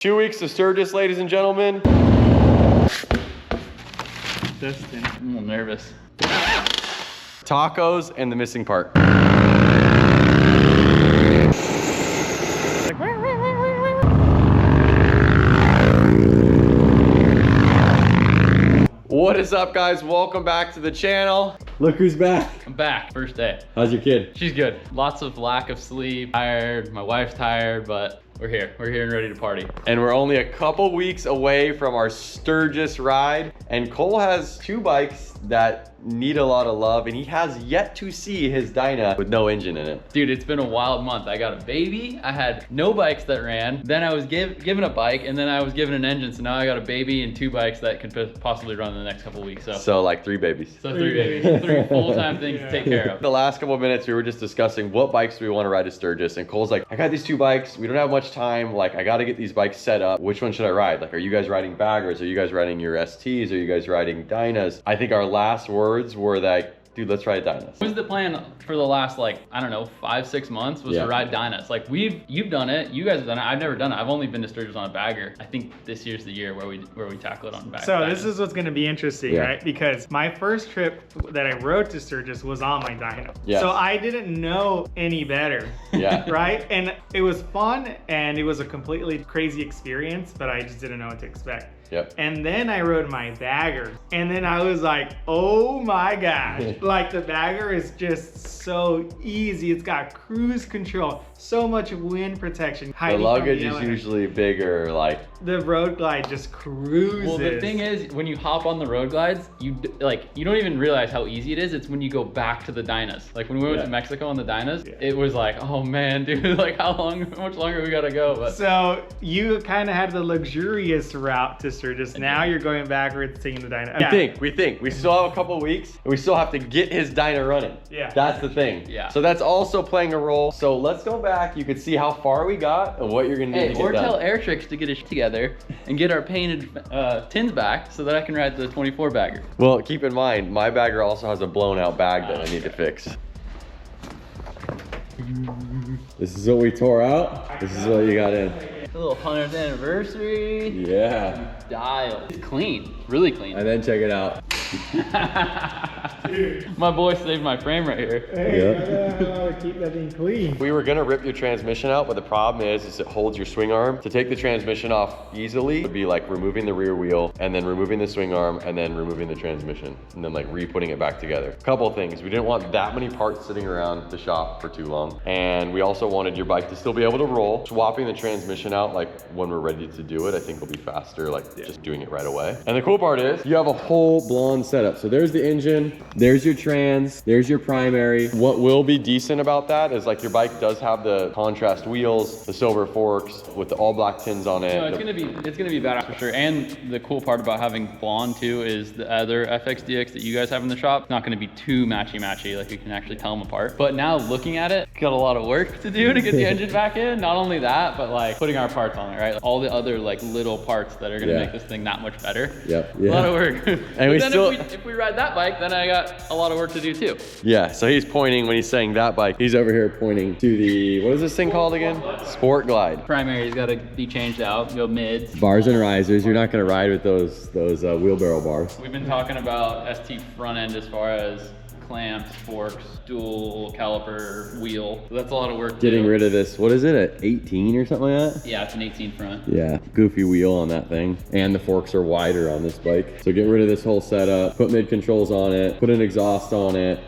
2 weeks of Sturgis, ladies and gentlemen. Dustin. I'm a little nervous. Tacos and the missing part. What is up, guys? Welcome back to the channel. Look who's back. I'm back, first day. How's your kid? She's good. Lots of lack of sleep, tired, my wife's tired, but we're here. We're here and ready to party. And we're only a couple weeks away from our Sturgis ride. And Cole has two bikes that need a lot of love, and he has yet to see his Dyna with no engine in it. Dude, it's been a wild month. I got a baby, I had no bikes that ran, then I was given a bike, and then I was given an engine, so now I got a baby and two bikes that could possibly run in the next couple weeks. So like 3 babies. So three babies, 3 full-time things to take care of. The last couple of minutes, we were just discussing what bikes do we want to ride to Sturgis, and Cole's like, I got these 2 bikes, we don't have much time, like I got to get these bikes set up. Which one should I ride? Like, are you guys riding baggers? Are you guys riding your STs? Are you guys riding Dynas? I think our last words were that, dude, let's ride Dynas. What was the plan for the last, like, I don't know, 5-6 months was to ride Dynas. Like, you've done it, you guys have done it, I've never done it. I've only been to Sturgis on a bagger. I think this year's the year where we tackle it on a bagger. So this is what's gonna be interesting, right? Because my first trip that I rode to Sturgis was on my Dyna. Yes. So I didn't know any better. Right? And it was fun and it was a completely crazy experience, but I just didn't know what to expect. And then I rode my bagger, and then I was like, oh my gosh. Like, the bagger is just so easy. It's got cruise control, so much wind protection. The luggage is usually bigger, like. The road glide just cruises. Well, the thing is, when you hop on the road glides, you don't even realize how easy it is. It's when you go back to the Dynas. Like, when we went to Mexico on the Dynas, it was like, oh man, dude, like how much longer we gotta go? But so you kind of had the luxurious route to Sturgis. Now you're going backwards, taking the Dyna. We think we still have a couple weeks, and we still have to get his Dyna running. That's the thing. So that's also playing a role. So let's go back. You can see how far we got and what you're gonna need to get or done. tell Airtrix to get his together and get our painted tins back so that I can ride the 24 bagger. Well, keep in mind, my bagger also has a blown out bag that I need to fix. This is what we tore out. This is what you got in. A little 100th anniversary. Yeah. Dial. It's clean, really clean. And then check it out. My boy saved my frame right here. Hey, keep that thing clean. We were gonna rip your transmission out, but the problem is it holds your swing arm. To take the transmission off easily would be like removing the rear wheel and then removing the swing arm and then removing the transmission and then like re-putting it back together. Couple of things. We didn't want that many parts sitting around the shop for too long. And we also wanted your bike to still be able to roll. Swapping the transmission out, like when we're ready to do it, I think will be faster, like just doing it right away. And the cool part is you have a whole blonde setup. So there's the engine, there's your trans, there's your primary. What will be decent about that is like your bike does have the contrast wheels, the silver forks with the all black tins on it. No, it's gonna be badass for sure. And the cool part about having blonde too is the other FXDX that you guys have in the shop, it's not gonna be too matchy. Like, you can actually tell them apart. But now looking at it, got a lot of work to do to get the engine back in. Not only that, but like putting our parts on it, right? Like, all the other like little parts that are gonna make this thing that much better. A lot of work. And if we ride that bike, then I got a lot of work to do too. Yeah, so he's pointing when he's saying that bike. He's over here pointing to the, what is this thing called again? Sport Glide. Primary's got to be changed out, go mids. Bars and risers. You're not going to ride with those wheelbarrow bars. We've been talking about ST front end as far as clamps, forks, dual caliper, wheel. So that's a lot of work. Getting rid of this, what is it, at 18 or something like that? Yeah, it's an 18 front. Yeah, goofy wheel on that thing. And the forks are wider on this bike. So get rid of this whole setup, put mid controls on it, put an exhaust on it,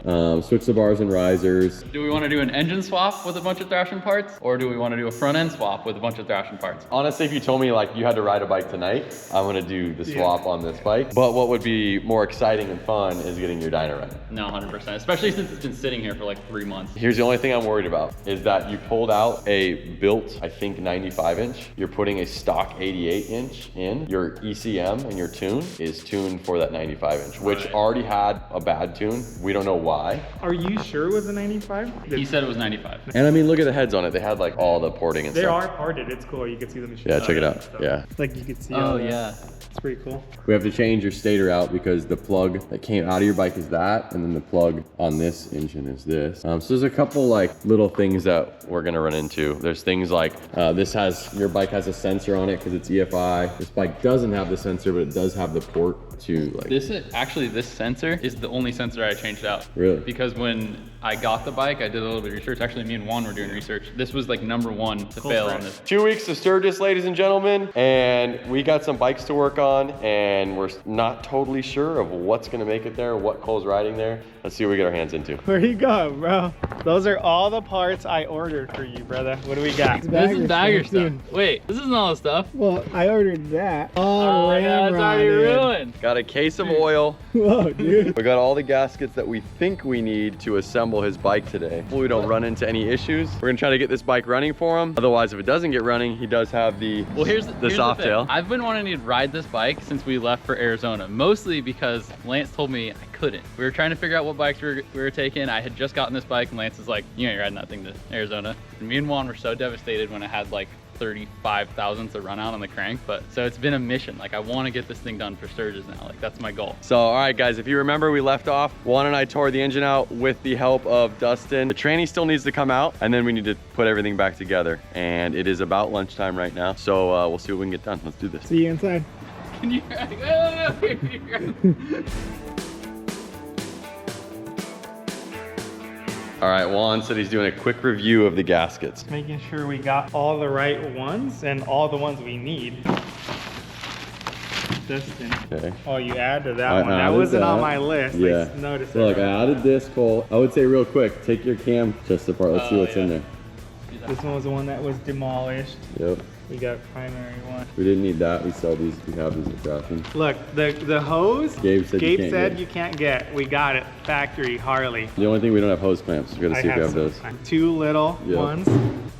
switch the bars and risers. Do we want to do an engine swap with a bunch of Thrashin parts? Or do we want to do a front end swap with a bunch of Thrashin parts? Honestly, if you told me like you had to ride a bike tonight, I'm gonna do the swap on this bike. But what would be more exciting and fun is getting your Dyna running. No, 100%. Especially since it's been sitting here for like 3 months. Here's the only thing I'm worried about is that you pulled out a built, I think 95 inch. You're putting a stock 88 inch in. Your ECM and your tune is tuned for that 95 inch, which already had a bad tune. We don't know why. Are you sure it was a 95? He said it was 95. And I mean, look at the heads on it. They had like all the porting and stuff. They are parted. It's cool. You can see the machine. Yeah, check it out. Yeah. Like you can see. Oh yeah. It's pretty cool. We have to change your stator out because the plug that came out of your bike is that, and then the plug plug on this engine is this. So there's a couple like little things that we're gonna run into. There's things like your bike has a sensor on it because it's EFI. This bike doesn't have the sensor, but it does have the port to like. This sensor is the only sensor I changed out. Really? Because when I got the bike, I did a little bit of research. Actually, me and Juan were doing research. This was like #1 to fail on this. 2 weeks to Sturgis, ladies and gentlemen, and we got some bikes to work on, and we're not totally sure of what's gonna make it there, what Cole's riding there. Let's see what we get our hands into. Where you go, bro? Those are all the parts I ordered for you, brother. What do we got? This is bagger stuff. Wait, this isn't all the stuff. Well, I ordered that. Oh, that's already ruined. Got a case of oil. Whoa, dude. We got all the gaskets that we think we need to assemble his bike today. Hopefully we don't run into any issues. We're gonna try to get this bike running for him. Otherwise, if it doesn't get running, he does have the here's soft the thing. tail. I've been wanting to ride this bike since we left for Arizona, mostly because Lance told me I couldn't. We were trying to figure out what bikes we were taking. I had just gotten this bike and Lance was like, you ain't riding that thing to Arizona. And me and Juan were so devastated when I had like 35,000 to run out on the crank, but so it's been a mission. Like I want to get this thing done for Sturgis now. Like that's my goal. So all right guys, if you remember, we left off, Juan and I tore the engine out with the help of Dustin. The tranny still needs to come out, and then we need to put everything back together, and it is about lunchtime right now, so we'll see what we can get done. Let's do this. See you inside. Can you All right, Juan said he's doing a quick review of the gaskets. Making sure we got all the right ones and all the ones we need. Dustin. Okay. Oh, you added that one. That wasn't on my list. Yeah. I noticed Look, that. I added this, Cole. I would say real quick, take your cam chest apart. Let's see what's in there. This one was the one that was demolished. Yep. We got primary one. We didn't need that. We sell these. We have these at Thrashin. Look, the hose. Gabe said you can't get. We got it. Factory Harley. The only thing we don't have hose clamps. We gotta see if we have those. Two little ones.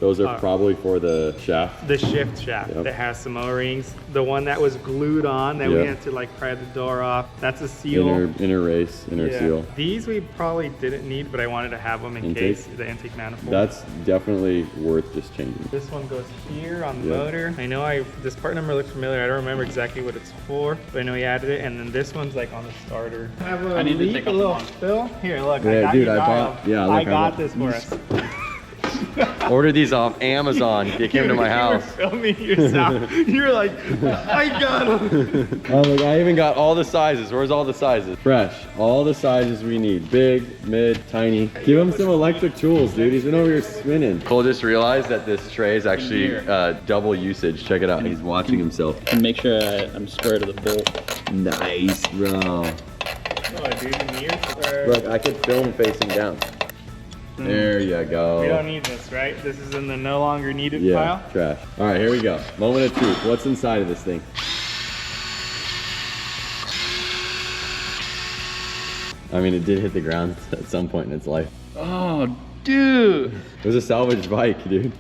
Those are probably for the shaft. The shift shaft that has some O-rings. The one that was glued on that we had to like pry the door off. That's a seal. Inner seal. These we probably didn't need, but I wanted to have them in case the intake manifold. That's definitely worth just changing. This one goes here on the motor. I know this part number looked familiar. I don't remember exactly what it's for, but I know he added it. And then this one's like on the starter. I need to take a little spill. Here, look. Yeah, dude, I got this for us. Ordered these off Amazon. They came to my house. You were filming yourself. You were like, I got them. Oh, look, I even got all the sizes. Where's all the sizes? Fresh. All the sizes we need. Big, mid, tiny. Give him some electric tools, dude. He's been over here spinning. Cole just realized that this tray is actually double usage. Check it out. He's watching himself. And make sure I'm square to the bolt. Nice, bro. Oh, dude, look, I could film facing down. There you go. We don't need this, right? This is in the no longer needed pile? Yeah, trash. All right, here we go. Moment of truth. What's inside of this thing? I mean, it did hit the ground at some point in its life. Oh, dude. It was a salvaged bike, dude.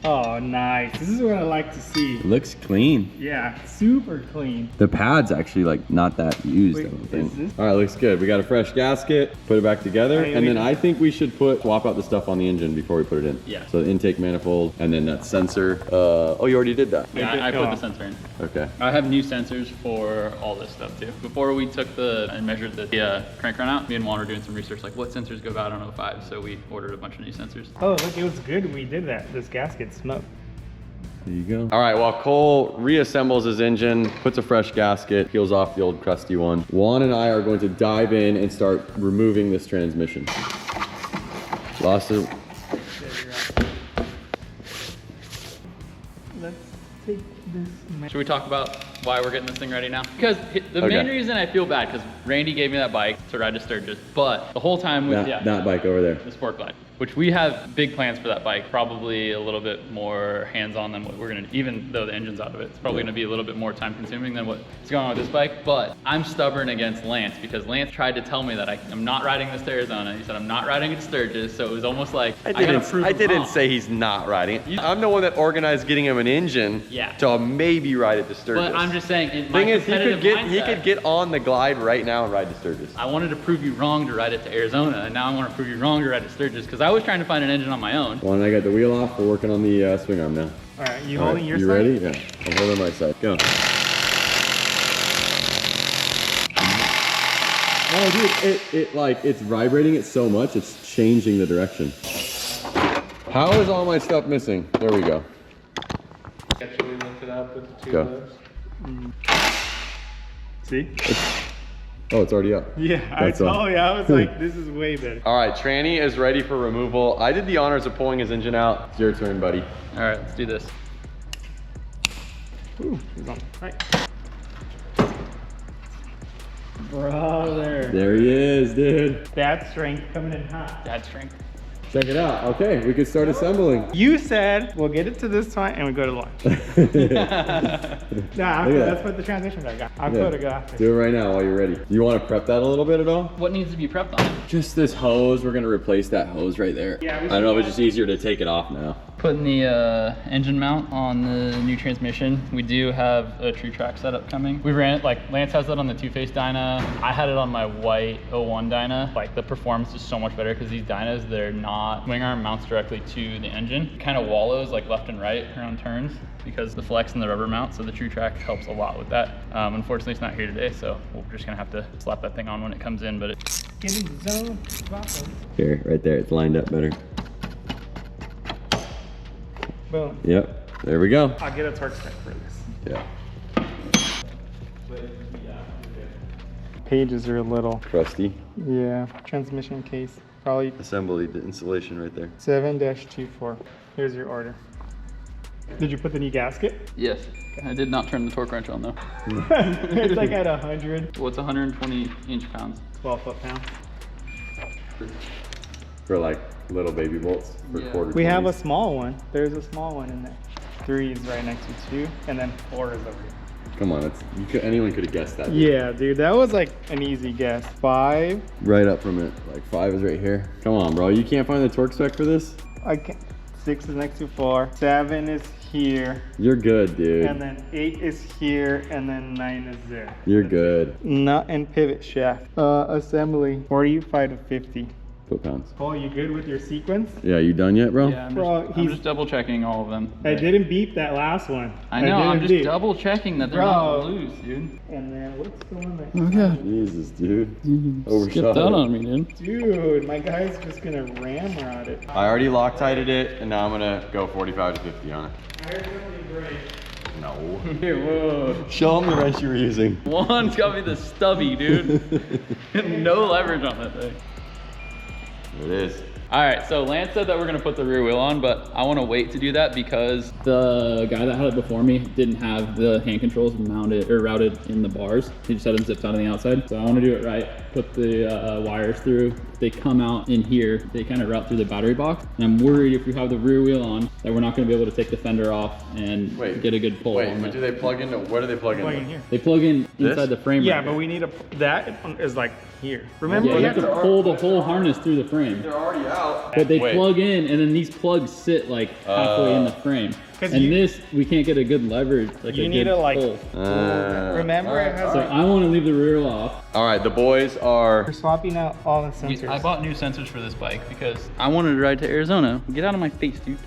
Oh, nice. This is what I like to see. It looks clean. Yeah, super clean. The pad's actually like not that used, I don't think. All right, looks good. We got a fresh gasket, put it back together, and then I think we should swap out the stuff on the engine before we put it in. Yeah. So the intake manifold, and then that sensor. Oh, you already did that. Yeah, I put the sensor in. Okay. I have new sensors for all this stuff too. Before we took and measured the crank run out, me and Juan were doing some research, like what sensors go bad on 05, so we ordered a bunch of new sensors. Oh, look, it was good we did that. This gasket smoke. There you go. All right, while Cole reassembles his engine, puts a fresh gasket, peels off the old crusty one, Juan and I are going to dive in and start removing this transmission. Lost it. Let's take this. Should we talk about why we're getting this thing ready now? Because the main reason I feel bad, because Randy gave me that bike to ride to Sturgis, but the whole time with that bike over there, the Sport Glide, which we have big plans for that bike, probably a little bit more hands-on than what we're gonna, even though the engine's out of it, it's probably gonna be a little bit more time-consuming than what's going on with this bike. But I'm stubborn against Lance, because Lance tried to tell me that I'm not riding this to Arizona. He said I'm not riding it to Sturgis, so it was almost like I didn't say he's not riding it. I'm the one that organized getting him an engine to maybe ride it to Sturgis. But I'm just saying, thing is, he could get on the Glide right now and ride to Sturgis. I wanted to prove you wrong to ride it to Arizona, and now I want to prove you wrong to ride to Sturgis, because I was trying to find an engine on my own. Well, and I got the wheel off. We're working on the swing arm now. All right, you holding your side? You ready? Yeah, I'm holding my side. Go. Oh, dude, it's vibrating it so much, it's changing the direction. How is all my stuff missing? There we go. Actually lift it up with the two Go. lifts. See? Oh, it's already up. Yeah, I told you. I was like, this is way better. All right, Tranny is ready for removal. I did the honors of pulling his engine out. It's your turn, buddy. All right, let's do this. Ooh, he's on. Right. Brother. There he is, dude. That strength coming in hot. Dad strength. Check it out. Okay, we can start assembling. You said we'll get it to this point and we go to lunch. Nah, that's what the transmission I got. I'll go to go after. Do it right now while you're ready. Do you want to prep that a little bit at all? What needs to be prepped on it? Just this hose. We're gonna replace that hose right there. Yeah, I don't know if it's just easier to take it off now. Putting the engine mount on the new transmission. We do have a true track setup coming. We ran it, like Lance has that on the two-face Dyna. I had it on my white 01 Dyna. Like the performance is so much better because these Dynas, they're not, wing arm mounts directly to the engine. Kind of wallows like left and right around turns because the flex and the rubber mount. So the true track helps a lot with that. Unfortunately, it's not here today, so we're just gonna have to slap that thing on when it comes in. But it. Get in the zone. Here, right there. It's lined up better. Boom. Yep. There we go. I'll get a torque spec for this. Yeah. Pages are a little. Crusty. Yeah. Transmission case. Probably Assembly, the installation right there. 7-24. Here's your order. Did you put the new gasket? Yes. I did not turn the torque wrench on though. It's like at 100. Well, it's 120 inch-pounds. 12 foot-pounds. For like little baby bolts for quarter. We have a small one. There's a small one in there. 3 is right next to 2, and then 4 is over here. Come on, anyone could have guessed that. Yeah, dude, that was like an easy guess. 5. Right up from it. Like 5 is right here. Come on, bro. You can't find the torque spec for this? I can't. 6 is next to 4. 7 is here. You're good, dude. And then 8 is here, and then 9 is there. You're good. Nut and pivot shaft. Assembly 45 to 50. Foot-pounds. Oh, you good with your sequence? Yeah, you done yet, bro? Yeah, Bro, I'm just double checking all of them. I didn't beep that last one. I know, I'm just beep. double checking that they're not loose, dude. And then what's the one that? Okay. Jesus, dude. Skip that on me, dude. Dude, my guy's just gonna ramrod it. I already Loctited it, and now I'm gonna go 45 to 50 on it. I heard something great. No. Here, whoa. Show them the wrench you were using. One's got me the stubby, dude. No leverage on that thing. It is. All right, so Lance said that we're gonna put the rear wheel on, but I wanna wait to do that because the guy that had it before me didn't have the hand controls mounted or routed in the bars. He just had them zipped out on the outside. So I wanna do it right, put the wires through. They come out in here, they kind of route through the battery box. And I'm worried if we have the rear wheel on that we're not gonna be able to take the fender off and get a good pull on but it. do they plug into, where do they plug in? Plug in here. They plug in This? inside the frame. Yeah, right but here. we need that is like here. Remember, Yeah, we you have to pull the whole harness through the frame. They're already out. But they plug in, and then these plugs sit like halfway in the frame. And this, we can't get a good leverage. Like you need to like pull. remember it has. So I want to leave the rear off. All right, the boys are. We're swapping out all the sensors. I bought new sensors for this bike because I wanted to ride to Arizona. Get out of my face, dude.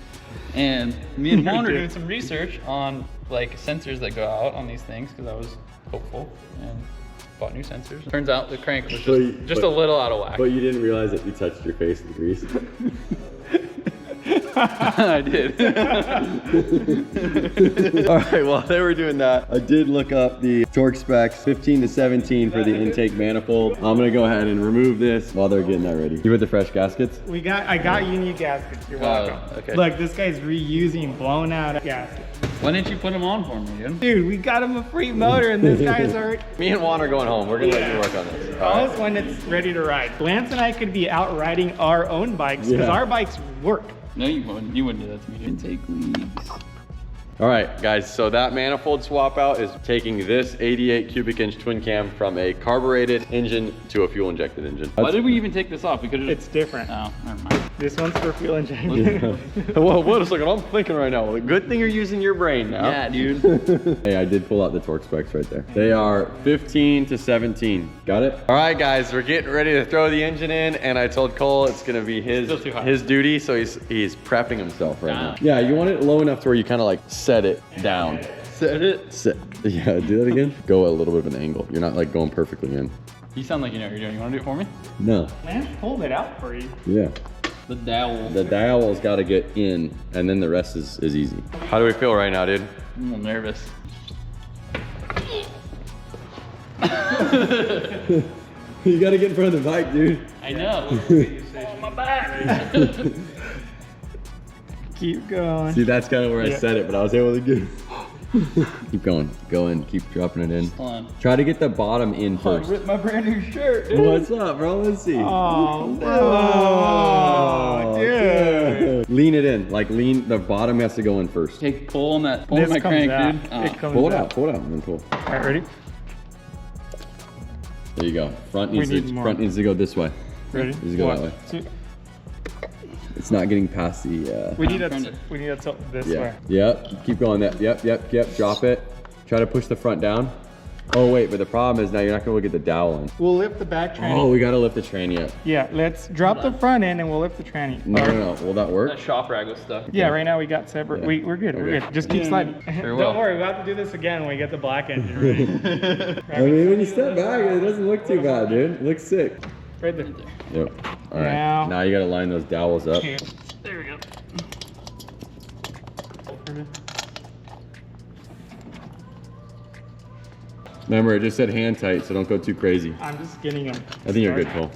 And me and Juan are doing some research on like sensors that go out on these things because I was hopeful and bought new sensors. Turns out the crank was just a little out of whack. But you didn't realize that you touched your face with grease. I did. All right, while they were doing that, I did look up the torque specs, 15 to 17 for the intake manifold. I'm gonna go ahead and remove this while they're getting that ready. You with the fresh gaskets? I got you new gaskets. You're welcome. Okay. Look, this guy's reusing blown out gaskets. Why didn't you put them on for me, dude? Dude, we got him a free motor and this guy's already. Me and Juan are going home. We're gonna let you work on this. Call us when it's ready to ride. Lance and I could be out riding our own bikes because our bikes work. No, you wouldn't. You wouldn't do that to me, dude. Intake leads. All right, guys, so that manifold swap out is taking this 88 cubic inch twin cam from a carbureted engine to a fuel injected engine. Why did we even take this off? We could have It's different. Oh, never mind. This one's for fuel injection. Well, wait a second, I'm thinking right now. Well, good thing you're using your brain now. Yeah, dude. Hey, I did pull out the torque specs right there. They are 15 to 17. Got it? All right, guys, we're getting ready to throw the engine in, and I told Cole it's gonna be his duty, so he's prepping himself right now. Yeah, you want it low enough to where you kind of like set it down. Set it. Set. Yeah, do that again. Go a little bit of an angle. You're not like going perfectly in. You sound like you know what you're doing. You want to do it for me? No. Lance pulled it out for you. Yeah. The dowel. The dowel's got to get in, and then the rest is easy. How do we feel right now, dude? I'm a little nervous. You got to get in front of the bike, dude. I know. Oh, my back. Keep going. See, that's kind of where I said it, but I was able to get. Keep going. Go in. Keep dropping it in. Hold on. Try to get the bottom in first. I ripped my brand new shirt, dude. What's up, bro? Let's see. Oh, dude. Lean it in. Like lean. The bottom has to go in first. Take pull on that. Pull on my crank, dude. Pull it out. Pull it out. And then pull. All right, ready? There you go. Front needs to go this way. Ready? Needs to go that way. 2. It's not getting past the. We need to tilt this way. Yep. Keep going. Yep. Drop it. Try to push the front down. Oh wait, but the problem is now you're not gonna get the dowel in. We'll lift the back tranny. Oh, we gotta lift the tranny up. Yeah, let's drop the front end and we'll lift the tranny. No. Will that work? That shop rag was stuck. Yeah, right now we got separate. Yeah. We're good. We're good. Just keep sliding. Sure will. Don't worry, we'll have to do this again when we get the black engine ready. I mean, when you step back, it doesn't look too bad, dude. It looks sick. Right there. Yep. All right. Now you gotta line those dowels up. There we go. Remember, it just said hand tight, so don't go too crazy. I'm just getting them. I think you're good, Cole.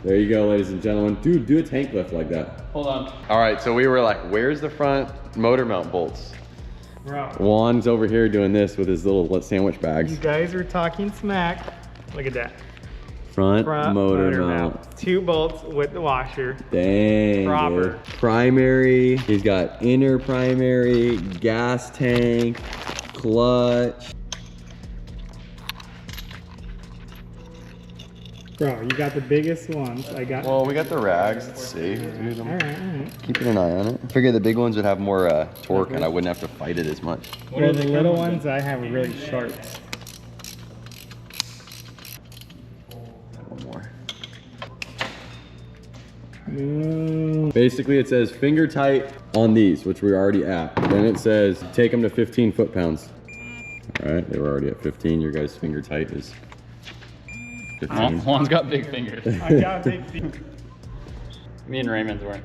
There you go, ladies and gentlemen. Dude, do a tank lift like that. Hold on. All right, so we were like, where's the front motor mount bolts? Bro. Juan's over here doing this with his little sandwich bags. You guys are talking smack. Look at that. Front motor mount. 2 bolts with the washer. Dang. Proper. Dude. Primary. He's got inner primary, gas tank, clutch. Bro, you got the biggest ones. I got. Well, we got the rags. Let's see. Dude, All right. keeping an eye on it. I figured the big ones would have more torque and I wouldn't have to fight it as much. Well, the little ones I have are really sharp. One more. Basically, it says finger tight on these, which we're already at. Then it says take them to 15 foot-pounds. All right, they were already at 15. Your guys' finger tight is 15. Juan's got big fingers. I got big feet. Me and Raymond's weren't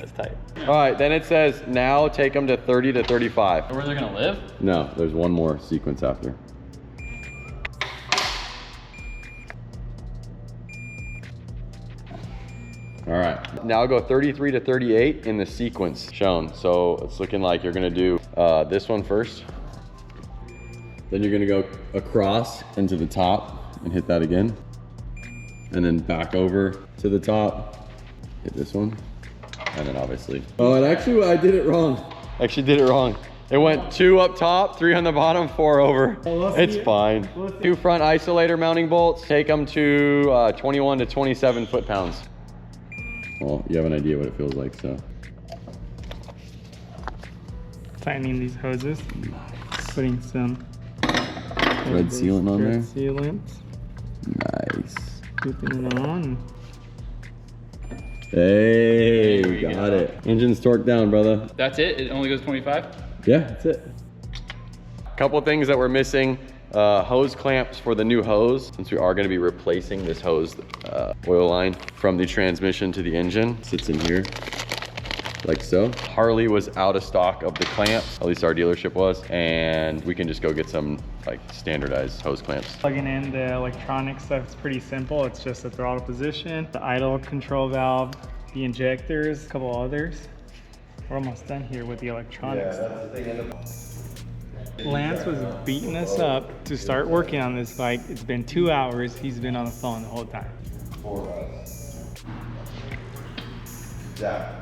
as tight. All right, then it says now take them to 30 to 35. Where they're gonna live? No, there's one more sequence after. All right, now go 33 to 38 in the sequence shown. So it's looking like you're gonna do this one first. Then you're gonna go across into the top and hit that again. And then back over to the top, hit this one. And then obviously. Oh, and actually I did it wrong. Actually did it wrong. It went 2 up top, 3 on the bottom, 4 over. It's fine. 2 front isolator mounting bolts. Take them to 21 to 27 foot-pounds. Well, you have an idea what it feels like, so. Tightening these hoses. Putting some Red sealant on there. Sealant. Nice. Keeping it on. Hey, we got it. Engine's torqued down, brother. That's it? It only goes 25? Yeah, that's it. Couple things that we're missing. Hose clamps for the new hose, since we are going to be replacing this hose oil line from the transmission to the engine. Sits in here like so. Harley was out of stock of the clamps, at least our dealership was, and we can just go get some like standardized hose clamps. Plugging in the electronic stuff is pretty simple. It's just the throttle position, the idle control valve, the injectors, a couple others. We're almost done here with the electronics. Yeah, that's the thing. Lance was beating us up to start working on this bike. It's been 2 hours. He's been on the phone the whole time. 4 of us. Zach.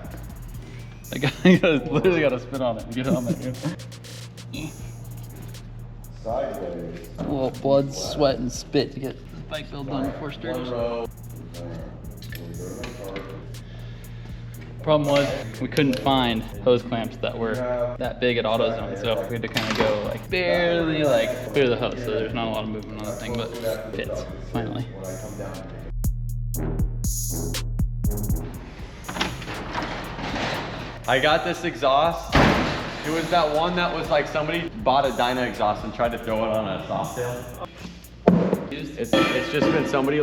That guy literally got to spit on it and get it on there. Sideways. Well, blood, sweat, and spit to get the bike build done before Sturgis. Problem was, we couldn't find hose clamps that were that big at AutoZone, so we had to kind of go like barely like clear the hose, so there's not a lot of movement on the thing, but it fits, finally. I got this exhaust. It was that one that was like somebody bought a Dyna exhaust and tried to throw it on a Softail. It's just been somebody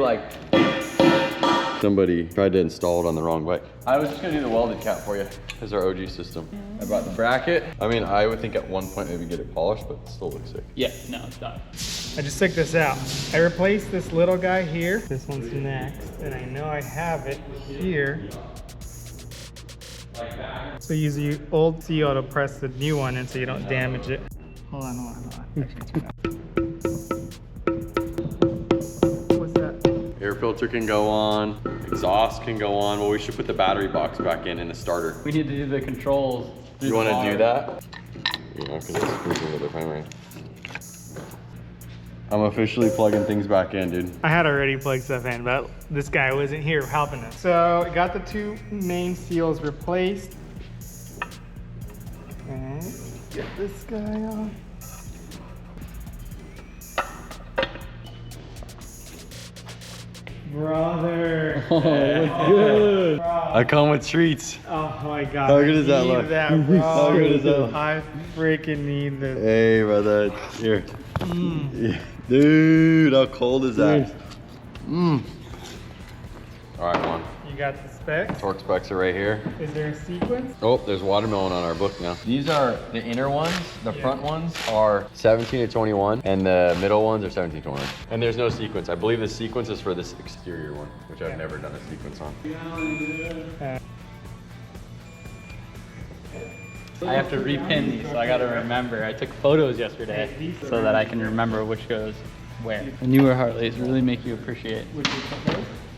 tried to install it on the wrong bike. I was just gonna do the welded cap for you as our OG system. I brought the bracket. I mean, I would think at one point maybe get it polished, but it still looks sick. Yeah, no, it's done. I just took this out. I replaced this little guy here. This one's next, and I know I have it here. So use the old seal to press the new one in so you don't damage it. Hold on. What's that? Air filter can go on, exhaust can go on. Well, we should put the battery box back in the starter. We need to do the controls. You want to do that? Yeah, because it's screwed with the primary. I'm officially plugging things back in, dude. I had already plugged stuff in, but this guy wasn't here helping us. So I got the two main seals replaced. And get this guy on. Brother. Oh, what's good? I come with treats. Oh my God. How good does that look? How good is that? I freaking need this. Hey, brother. Here. Yeah. Dude, how cold is that? All right, one. You got the specs? Torque specs are right here. Is there a sequence? Oh, there's watermelon on our book now. These are the inner ones. The front ones are 17 to 21, and the middle ones are 17 to 21. And there's no sequence. I believe the sequence is for this exterior one, which I've never done a sequence on. I have to repin these, so I gotta remember. I took photos yesterday so that I can remember which goes where. The newer Harleys really make you appreciate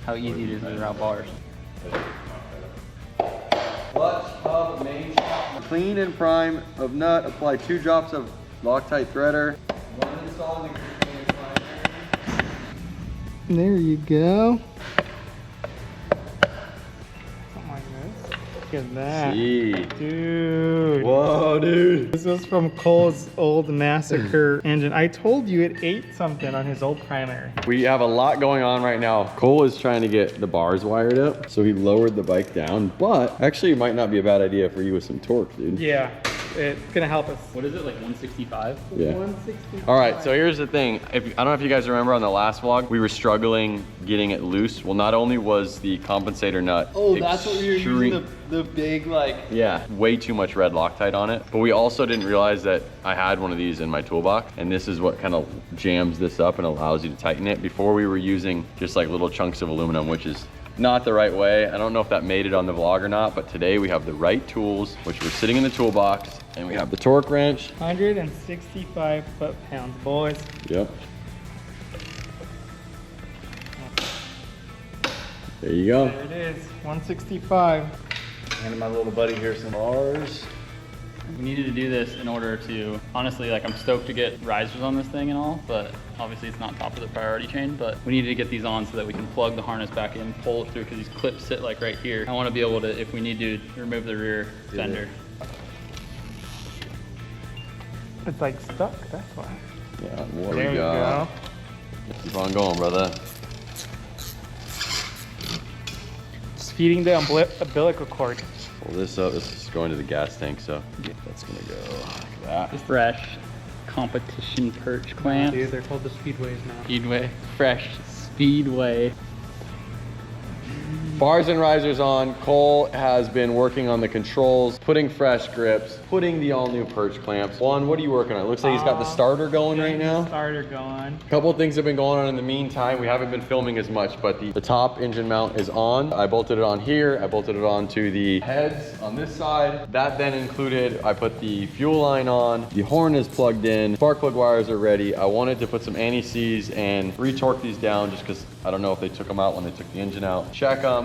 how easy it is without bars. Clutch, hub, main shaft. Clean and prime of nut. Apply 2 drops of Loctite threader. One install in the primary. There you go. Look at that. Gee. Dude. Whoa, dude. This was from Cole's old Massacre engine. I told you it ate something on his old primary. We have a lot going on right now. Cole is trying to get the bars wired up, so he lowered the bike down, but actually it might not be a bad idea for you with some torque, dude. Yeah, it's gonna help us. What is it, like 165? Yeah. 165. All right, so here's the thing. I don't know if you guys remember on the last vlog, we were struggling getting it loose. Well, not only was the compensator nut That's what you're using, the big like... Yeah, way too much red Loctite on it. But we also didn't realize that I had one of these in my toolbox, and this is what kind of jams this up and allows you to tighten it. Before we were using just like little chunks of aluminum, which is not the right way. I don't know if that made it on the vlog or not, but today we have the right tools, which were sitting in the toolbox, and we have the torque wrench. 165 foot-pounds, boys. Yep. There you go. There it is, 165. Handing my little buddy here some bars. We needed to do this in order to, honestly, like I'm stoked to get risers on this thing and all, but obviously it's not top of the priority chain, but we needed to get these on so that we can plug the harness back in, pull it through, because these clips sit like right here. I want to be able to, if we need to, remove the rear fender. It's like stuck, that's why. Yeah, there we go. Keep on going, brother. Just feeding the umbilical cord. Pull this up. This is going to the gas tank, so that's gonna go like that. Fresh competition perch clamps. Dude, they're called the Speedways now. Speedway. Fresh Speedway. Bars and risers on. Cole has been working on the controls, putting fresh grips, putting the all-new perch clamps. Juan, what are you working on? It looks like he's got the starter going right now. Starter going. A couple of things have been going on in the meantime. We haven't been filming as much, but the top engine mount is on. I bolted it on here. I bolted it onto the heads on this side. That then included, I put the fuel line on. The horn is plugged in. Spark plug wires are ready. I wanted to put some anti-seize and retorque these down just because I don't know if they took them out when they took the engine out. Check them.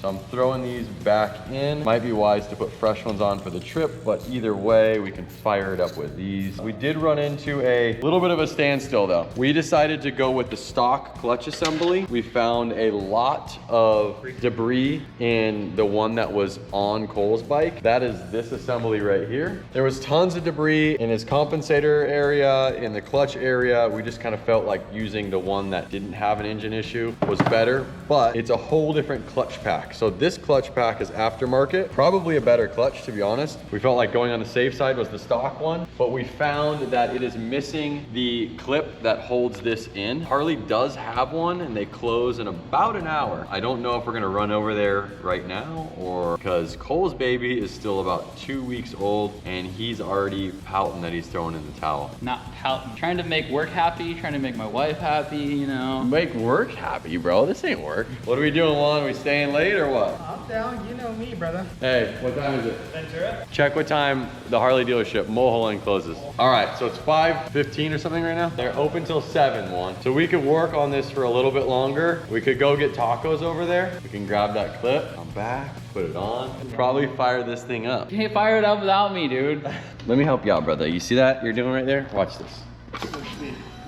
So I'm throwing these back in. Might be wise to put fresh ones on for the trip, but either way, we can fire it up with these. We did run into a little bit of a standstill though. We decided to go with the stock clutch assembly. We found a lot of debris in the one that was on Cole's bike. That is this assembly right here. There was tons of debris in his compensator area, in the clutch area. We just kind of felt like using the one that didn't have an engine issue was better, but it's a whole different clutch pack. pack. So this clutch pack is aftermarket, probably a better clutch to be honest. We felt like going on the safe side was the stock one, but we found that it is missing the clip that holds this in. Harley does have one and they close in about an hour. I don't know if we're gonna run over there right now or because Cole's baby is still about 2 weeks old and he's already pouting that he's throwing in the towel. Not pouting, trying to make work happy, trying to make my wife happy, you know. Make work happy, bro. This ain't work. What are we doing, Juan? Are we staying late or what? I'm down, you know me, brother. Hey, what time is it? Ventura? Check what time the Harley dealership, Mulholland, closes. All right, so it's 5:15 or something right now. They're open till 7, Juan. So we could work on this for a little bit longer. We could go get tacos over there. We can grab that clip, come back, put it on, and probably fire this thing up. You can't fire it up without me, dude. Let me help you out, brother. You see that you're doing right there? Watch this.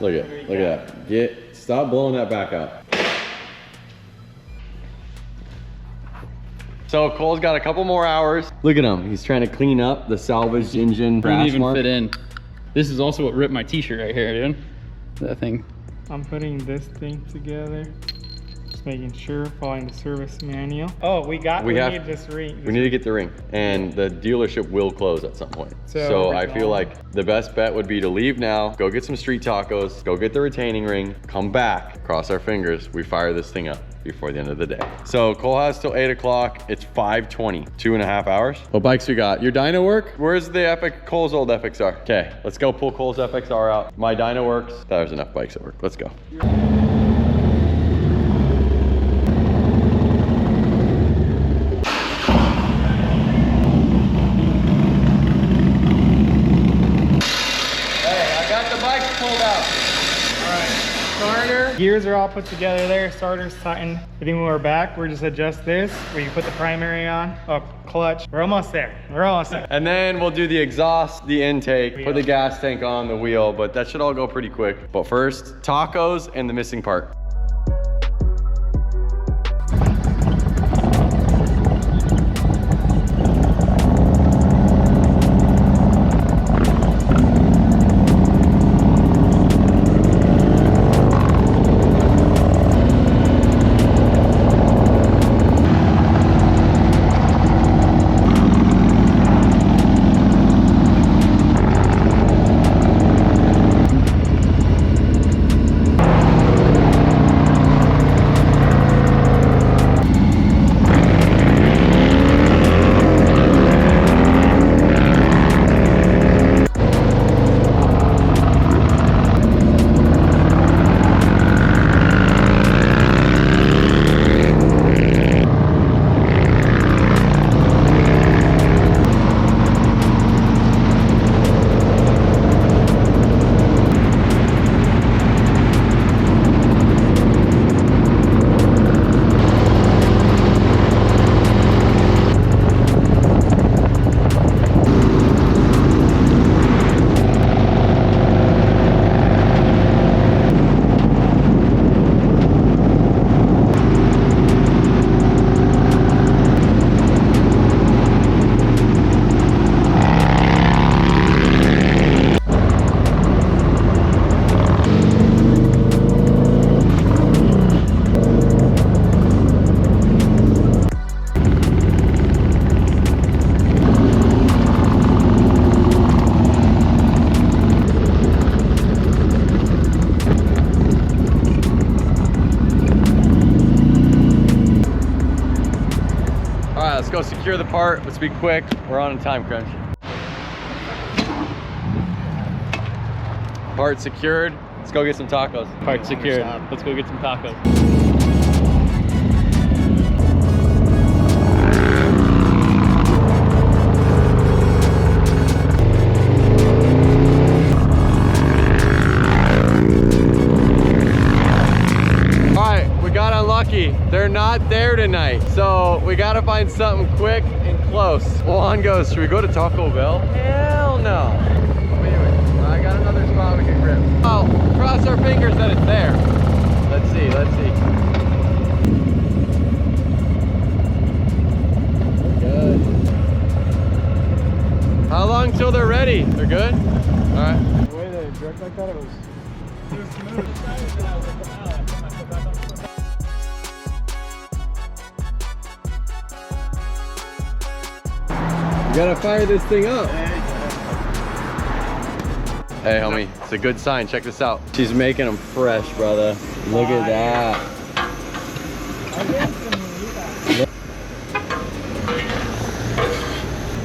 Look at that. Stop blowing that back out. So Cole's got a couple more hours. Look at him. He's trying to clean up the salvaged engine Didn't crash even mark. fit in. This is also what ripped my t-shirt right here, dude. That thing. I'm putting this thing together. Just making sure, following the service manual. Oh, we need this ring. We need to get the ring, and the dealership will close at some point. So I feel like the best bet would be to leave now, go get some street tacos, go get the retaining ring, come back, cross our fingers, we fire this thing up before the end of the day. So Cole has till 8 o'clock. It's 5:20, 2.5 hours. What bikes we got? Your Dyna work? Where's the Cole's old FXR? Okay, let's go pull Cole's FXR out. My Dyna works. There's enough bikes that work. Let's go. Gears are all put together there, starter's tightened. I think when we're back, we're just adjust this, where you put the primary on, clutch. We're almost there, And then we'll do the exhaust, the intake, put the gas tank on the wheel, but that should all go pretty quick. But first, tacos and the missing part. Let's go secure the part. Let's be quick. We're on a time crunch. Part secured. Let's go get some tacos. Part secured. Let's go get some tacos. They're not there tonight, so we gotta find something quick and close. Juan goes, should we go to Taco Bell? Hell no. Wait, I got another spot we can grip. Oh, cross our fingers that it's there. Let's see. Good. How long till they're ready? They're good? All right. The way they jerked like that, it was smooth. You gotta fire this thing up. Hey, homie, it's a good sign. Check this out. She's making them fresh, brother. Look at that.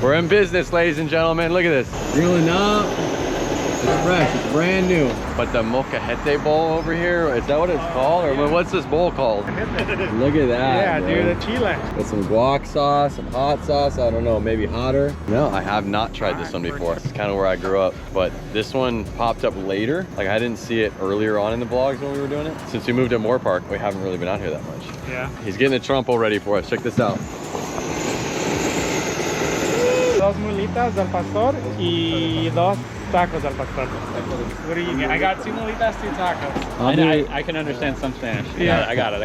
We're in business, ladies and gentlemen. Look at this. Grilling up. It's fresh. It's brand new. But the molcajete bowl over here, is that what it's called? Or what's this bowl called? Look at that. Yeah, bro. dude, the chile. With some guac sauce, some hot sauce. I don't know, maybe hotter. No, I have not tried this one before. It's kind of where I grew up. But this one popped up later. Like I didn't see it earlier on in the vlogs when we were doing it. Since we moved to Moore Park, we haven't really been out here that much. Yeah. He's getting a trumpo ready for us. Check this out. Dos mulitas del pastor y dos tacos del pastor. What do you get? I got 2 mulitas, 2 tacos. I can understand some Spanish. Yeah. I got it.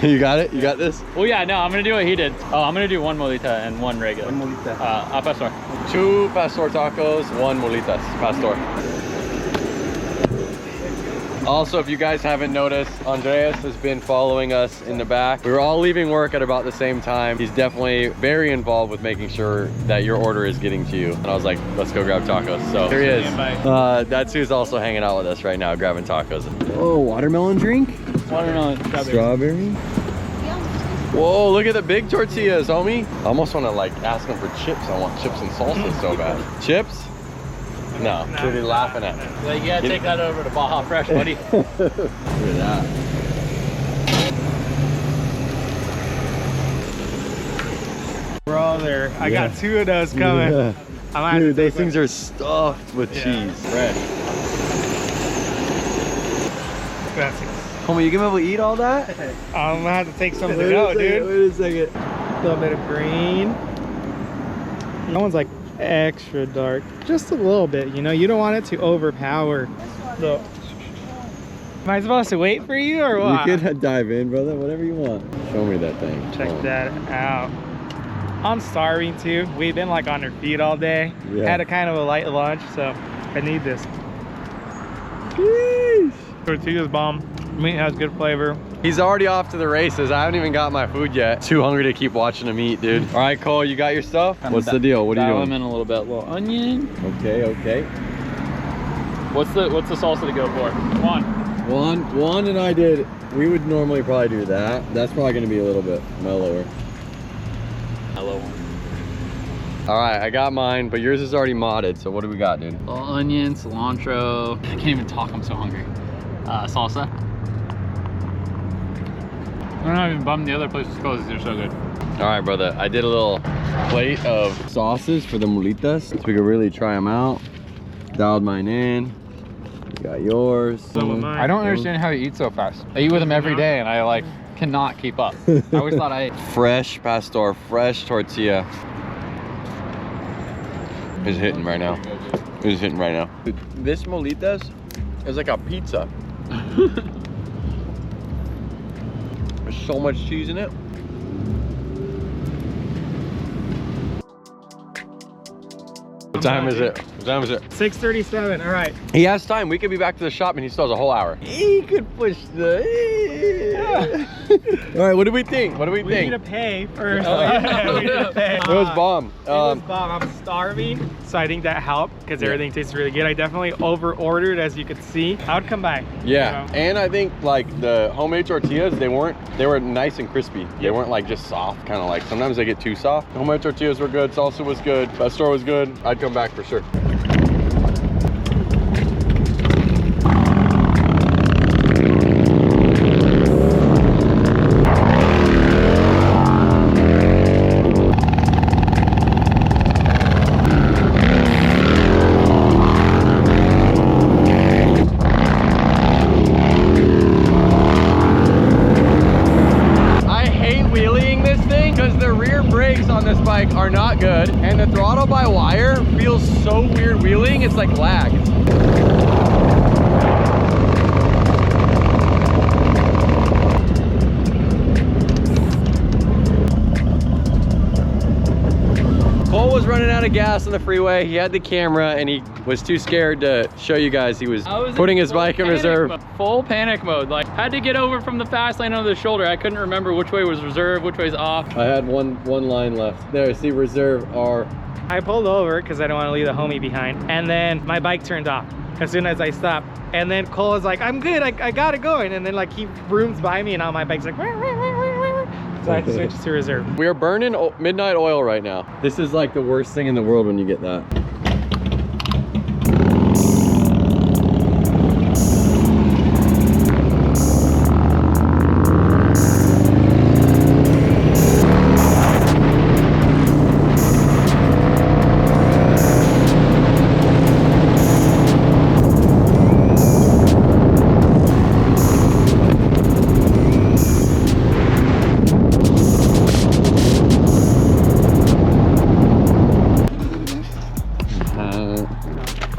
You got it? You got this? Well, yeah, no, I'm gonna do what he did. Oh, I'm gonna do 1 molita and 1 regular. 1 molita. Al pastor. 2 pastor tacos, 1 molitas pastor. Also, if you guys haven't noticed, Andreas has been following us in the back. We were all leaving work at about the same time. He's definitely very involved with making sure that your order is getting to you. And I was like, let's go grab tacos. So here he is. That's who's also hanging out with us right now, grabbing tacos. Oh, watermelon drink? Watermelon, strawberry. Whoa, look at the big tortillas, homie. I almost want to like ask him for chips. I want chips and salsa so bad. Chips? No, dude, he's laughing at me. Like, you gotta take that over to Baja Fresh, buddy. Look at that. Brother, I got 2 of those coming. Yeah. Dude, those things are stuffed with cheese. Fresh. Gracias. Homie, you gonna be able to eat all that? I'm gonna have to take some to go, dude. Wait a second. A little bit of green. That one's like extra dark, just a little bit, you know. You don't want it to overpower. So, am I supposed to wait for you or what? You can dive in, brother, whatever you want. Show me that thing. Check that out. I'm starving too. We've been like on our feet all day. Yeah. Had a kind of a light lunch, so I need this. Sheesh. Tortilla's bomb. Meat has good flavor. He's already off to the races. I haven't even got my food yet. Too hungry to keep watching him eat, dude. All right, Cole, you got your stuff? What's the deal? What are you doing? Dial him in a little bit. Little onion. Okay, okay. What's the salsa to go for? 1. One, and I did. We would normally probably do that. That's probably gonna be a little bit mellower. Hello. All right, I got mine, but yours is already modded. So what do we got, dude? Little onion, cilantro. I can't even talk. I'm so hungry. Salsa. I'm not even bummed the other place is closed. They're so good. All right, brother. I did a little plate of sauces for the mulitas so we could really try them out. Dialed mine in. You got yours. I don't understand how you eat so fast. I eat with them every day and I like cannot keep up. I always thought I ate. Fresh pastor, fresh tortilla. It's hitting right now. It's hitting right now. This molitas is like a pizza. There's so much cheese in it. What time is it? What time is it? 6:37. All right. He has time. We could be back to the shop and he still has a whole hour. He could push the... All right, what do we think? What do we think? We need to pay first. We need to pay. It was bomb. It was bomb. I'm starving, so I think that helped because everything tastes really good. I definitely over-ordered, as you could see. I would come back. Yeah, you know? and I think like the homemade tortillas, they were nice and crispy. They weren't like just soft, kind of like sometimes they get too soft. Homemade tortillas were good. Salsa was good. Pastor was good. I'd come back for sure. Are not good, and the throttle by wire feels so weird wheeling. It's like lag. Cole was running out of gas on the freeway. He had the camera and he was too scared to show you guys. He was putting his bike in reserve. Full panic mode. Like, had to get over from the fast lane onto the shoulder. I couldn't remember which way was reserve, which way's off. I had one line left. There, see reserve R. I pulled over because I don't want to leave the homie behind. And then my bike turned off as soon as I stopped. And then Cole was like, I'm good, I got it going. And then like he brooms by me and now my bike's like, so I switched to reserve. We are burning midnight oil right now. This is like the worst thing in the world when you get that.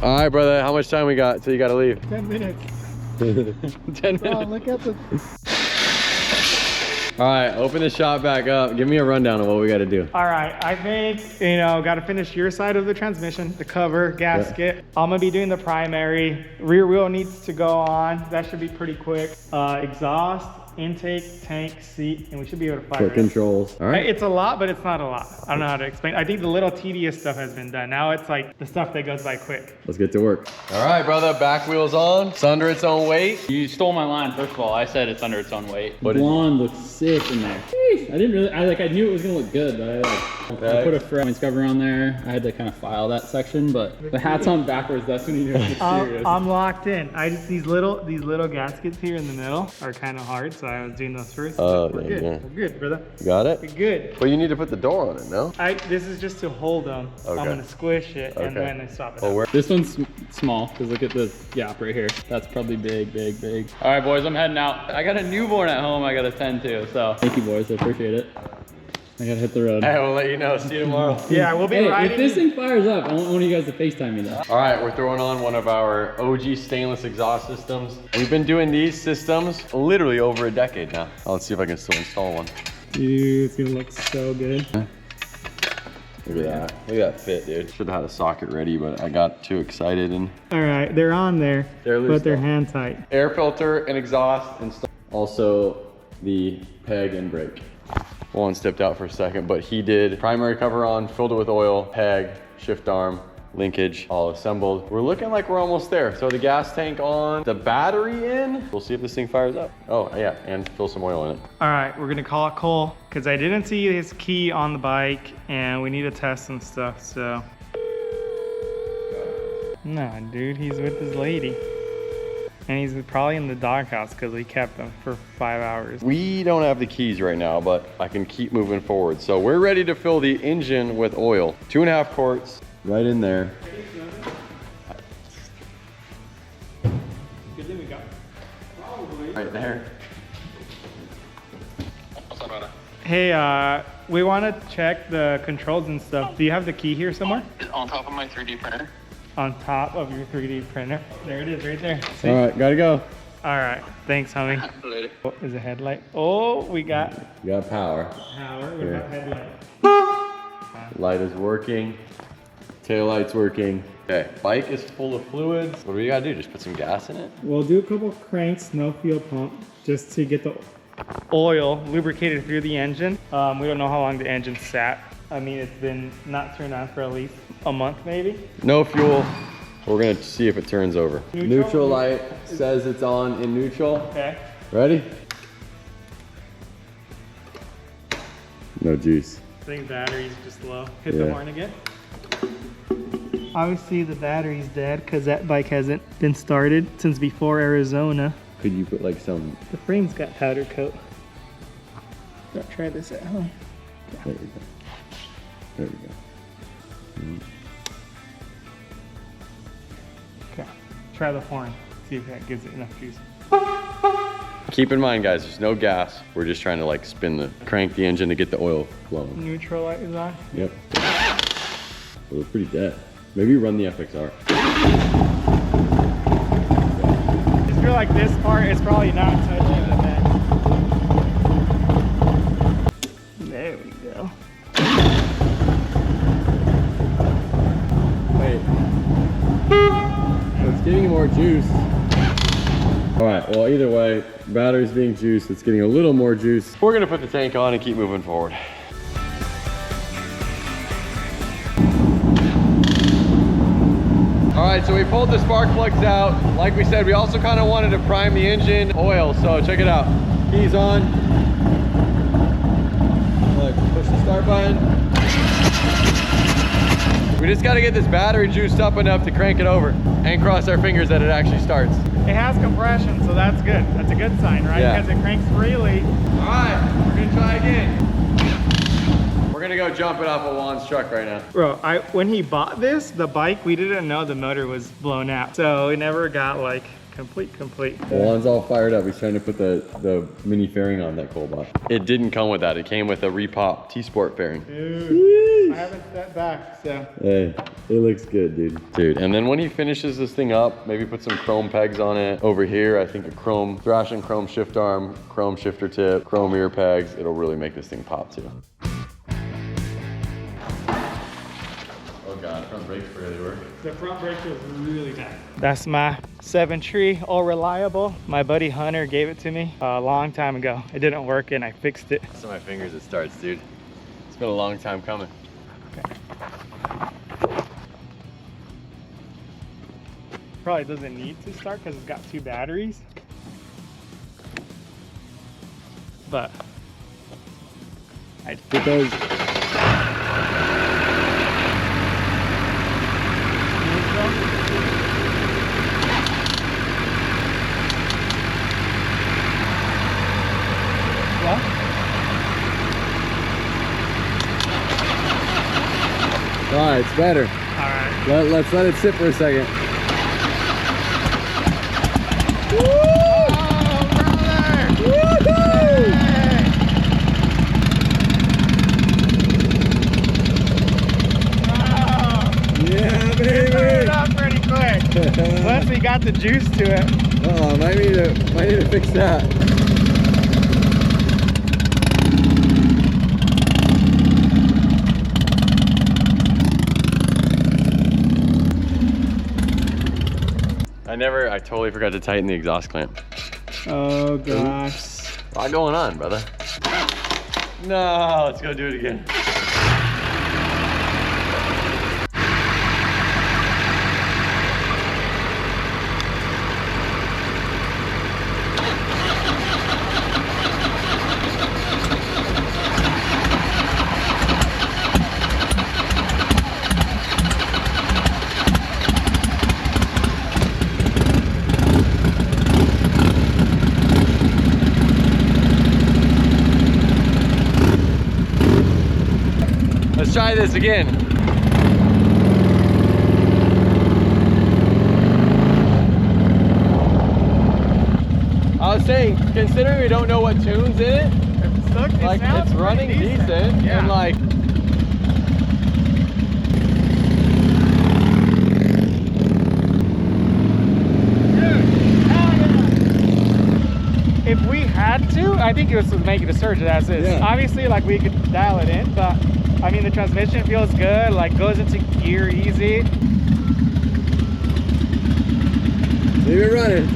All right, brother, how much time we got till you gotta leave? 10 minutes. 10 minutes. Oh, look at the... All right, open the shop back up. Give me a rundown of what we gotta do. All right, I think, you know, gotta finish your side of the transmission, the cover, gasket. Yeah. I'm gonna be doing the primary. Rear wheel needs to go on. That should be pretty quick. Exhaust, intake, tank, seat, and we should be able to fire Foot controls. All right. It's a lot, but it's not a lot. I don't know how to explain. I think the little tedious stuff has been done. Now it's like the stuff that goes by quick. Let's get to work. All right, brother, back wheel's on. It's under its own weight. You stole my line, first of all. I said it's under its own weight. But blonde looks sick in there. I didn't really, I knew it was gonna look good, but I put a front cover on there. I had to kind of file that section, but the hat's on backwards. That's when you know it's serious. I'm locked in. These little gaskets here in the middle are kind of hard, so I was doing those first. Oh, we're good. Yeah. We're good, brother. You got it? We're good. Well, you need to put the door on it, no? This is just to hold them. Okay. I'm gonna squish it and then I swap it out. This one's small, because look at the gap right here. That's probably big, big, big. All right, boys, I'm heading out. I got a newborn at home I gotta tend to, so. Thank you, boys, I appreciate it. I gotta hit the road. Hey, we'll let you know. See you tomorrow. Yeah, we'll be riding. If this thing fires up, I want one of you guys to FaceTime me though. All right, we're throwing on one of our OG stainless exhaust systems. We've been doing these systems literally over a decade now. Let's see if I can still install one. Dude, it's gonna look so good. Look at that. Look at that fit, dude. Should have had a socket ready, but I got too excited and... All right, they're on there, but they're though. hand tight. Air filter and exhaust installed. Also the peg and brake. One stepped out for a second, but he did primary cover on, filled it with oil, peg, shift arm, linkage, all assembled. We're looking like we're almost there. So the gas tank on, the battery in. We'll see if this thing fires up. Oh yeah, and fill some oil in it. All right, we're gonna call it Cole because I didn't see his key on the bike and we need to test some stuff, so. Nah, dude, he's with his lady. And he's probably in the doghouse because we kept him for 5 hours. We don't have the keys right now, but I can keep moving forward. So we're ready to fill the engine with oil. 2.5 quarts, right in there. Good thing we got probably. Right there. Hey, we want to check the controls and stuff. Do you have the key here somewhere? On top of my 3D printer. On top of your 3D printer. There it is, right there. See? All right, gotta go. All right, thanks, homie. Later. Oh, is it headlight? Oh, we got You got power. power. What about headlight? Light is working. Tail light's working. Okay, bike is full of fluids. What do we gotta do? Just put some gas in it? We'll do a couple cranks, no fuel pump, just to get the oil lubricated through the engine. We don't know how long the engine sat. I mean, it's been not turned on for at least a month, maybe. No fuel. We're gonna see if it turns over. Neutral light says it's on in neutral. Okay. Ready? No juice. I think battery's just low. Hit the horn again. Obviously the battery's dead because that bike hasn't been started since before Arizona. Could you put like some... The frame's got powder coat. Don't try this at home. There we go. There we go. Okay. Try the horn. See if that gives it enough juice. Keep in mind, guys, there's no gas. We're just trying to like crank the engine to get the oil flowing. Neutral light is on. Yep. We're pretty dead. Maybe run the FXR. I just feel like this part is probably not touching the bed. There we go. Wait. It's getting more juice. All right, well, either way, battery's being juiced. It's getting a little more juice. We're gonna put the tank on and keep moving forward. right, so we pulled the spark plugs out. Like we said, we also kind of wanted to prime the engine oil, so check it out. Keys on. Look, push the start button. We just got to get this battery juiced up enough to crank it over and cross our fingers that it actually starts. It has compression, so that's good. That's a good sign, right? Yeah. Because it cranks freely. All right, we're gonna try again. We're gonna go jumping off of Juan's truck right now. Bro, when he bought this, the bike, we didn't know the motor was blown out. So it never got like complete. Juan's all fired up. He's trying to put the mini fairing on that Cobalt. It didn't come with that. It came with a repop T-Sport fairing. Dude, I haven't stepped back, so. Hey, it looks good, dude. Dude, and then when he finishes this thing up, maybe put some chrome pegs on it. Over here, I think a chrome Thrashin chrome shift arm, chrome shifter tip, chrome rear pegs. It'll really make this thing pop too. Oh God, front brakes barely work. The front brake was really bad. That's my 7-tree, all reliable. My buddy Hunter gave it to me a long time ago. It didn't work and I fixed it. So my fingers, it starts, dude. It's been a long time coming. Okay. Probably doesn't need to start because it's got 2 batteries. But it does. All right, it's better. All right. Let's let it sit for a second. Woo! Oh, brother! Woohoo! Wow. Yeah, It baby. turned out pretty quick. Once we got the juice to it. Oh, might need to fix that. I totally forgot to tighten the exhaust clamp. Oh gosh. A lot going on, brother. No, let's go do it again. Let's try this again. I was saying, considering we don't know what tune's in it, it's running decent. Yeah. And like, if we had to, I think it was make it a surge as is. Yeah. Obviously, like we could dial it in, but I mean the transmission feels good, like goes into gear easy. leave it running.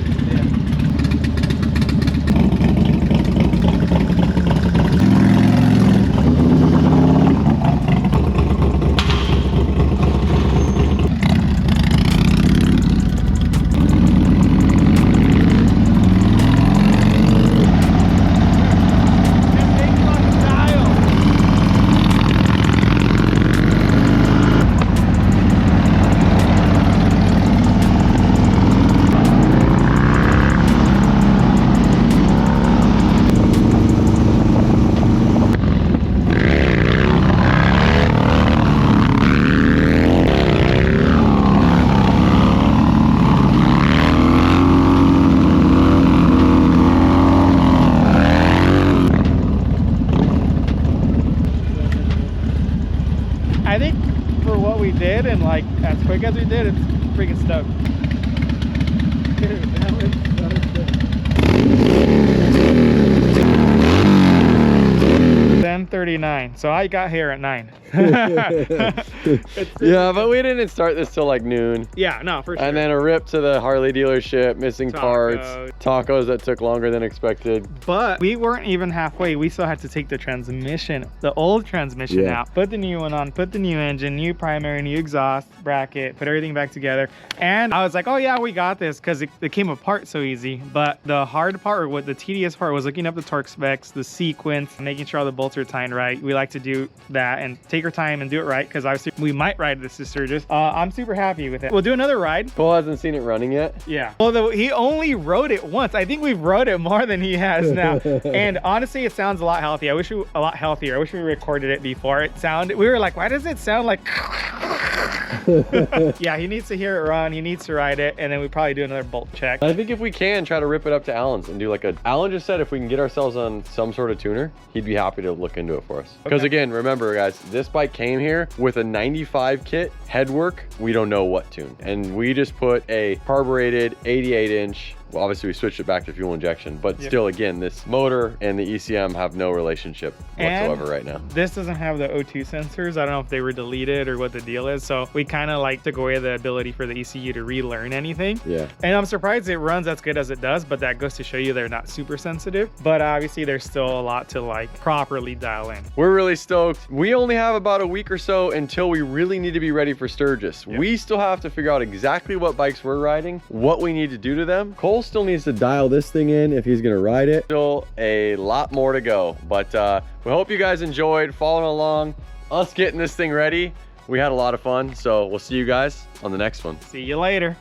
I think for what we did and like as quick as we did, it's freaking stoked. Dude, that was so good. Then 10:39, so I got here at 9. Yeah, but we didn't start this till like noon. Yeah, no, for sure. And then a rip to the Harley dealership, missing parts, tacos that took longer than expected. But we weren't even halfway. We still had to take the transmission, the old transmission out, put the new one on, put the new engine, new primary, new exhaust bracket, put everything back together. And I was like, oh yeah, we got this, because it came apart so easy. But the hard part, or what the tedious part, was looking up the torque specs, the sequence, making sure all the bolts are tightened right. We like to do that and take our time and do it right, because obviously we might ride this to Sturgis. I'm super happy with it. We'll do another ride. Cole hasn't seen it running yet. Yeah. Although he only rode it once. I think we've rode it more than he has now. And honestly, it sounds a lot healthy. I wish we recorded it before. We were like, why does it sound like yeah, he needs to hear it run, he needs to ride it, and then we probably do another bolt check. I think if we can, try to rip it up to Alan's and do like Alan just said if we can get ourselves on some sort of tuner, he'd be happy to look into it for us. Because again, remember guys, this bike came here with a 95 kit, headwork, we don't know what tune. And we just put a carbureted 88-inch, well, obviously we switched it back to fuel injection, but still, again, this motor and the ECM have no relationship whatsoever right now. This doesn't have the O2 sensors. I don't know if they were deleted or what the deal is. So we kind of like took away the ability for the ECU to relearn anything. Yeah. And I'm surprised it runs as good as it does, but that goes to show you they're not super sensitive. But obviously there's still a lot to like properly dial in. We're really stoked. We only have about a week or so until we really need to be ready for Sturgis. Yep. We still have to figure out exactly what bikes we're riding, what we need to do to them. Cole still needs to dial this thing in if he's gonna ride it. Still a lot more to go, but we hope you guys enjoyed following along us getting this thing ready. We had a lot of fun, so we'll see you guys on the next one. See you later.